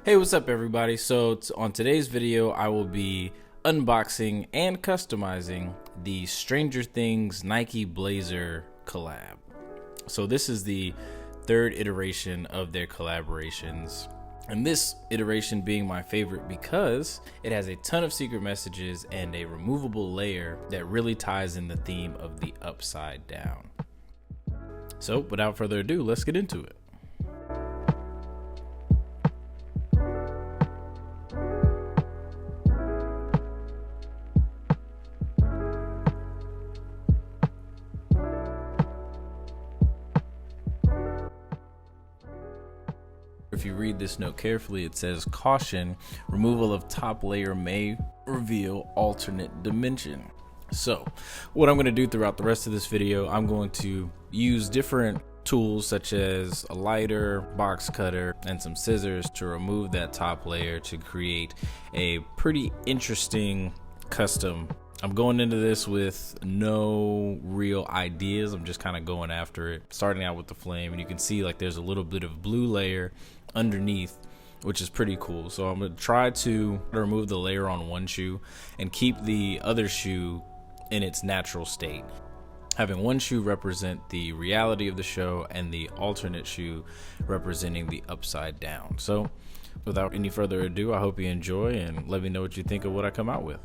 Hey, what's up everybody? On today's video, I will be unboxing and customizing the Stranger Things Nike Blazer collab. So this is the third iteration of their collaborations, and this iteration being my favorite because it has a ton of secret messages and a removable layer that really ties in the theme of the upside down. So without further ado, let's get into it. If you read this note carefully, it says, "Caution, removal of top layer may reveal alternate dimension." So what I'm going to do throughout the rest of this video, I'm going to use different tools such as a lighter, box cutter, and some scissors to remove that top layer to create a pretty interesting custom. I'm going into this with no real ideas. I'm just kind of going after it, starting out with the flame, and you can see like there's a little bit of blue layer underneath, which is pretty cool. So I'm gonna try to remove the layer on one shoe and keep the other shoe in its natural state, having one shoe represent the reality of the show and the alternate shoe representing the upside down. So without any further ado, I hope you enjoy and let me know what you think of what I come out with.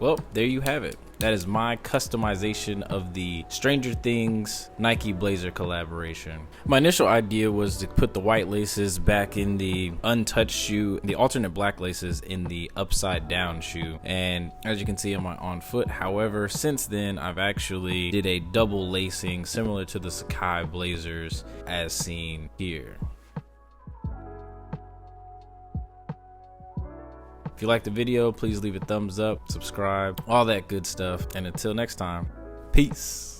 well, there you have it. That is my customization of the Stranger Things Nike Blazer collaboration. My initial idea was to put the white laces back in the untouched shoe, the alternate black laces in the upside down shoe. And as you can see on my on foot, however, since then I've actually did a double lacing similar to the Sacai Blazers as seen here. If you liked the video, please leave a thumbs up, subscribe, all that good stuff. And until next time, peace.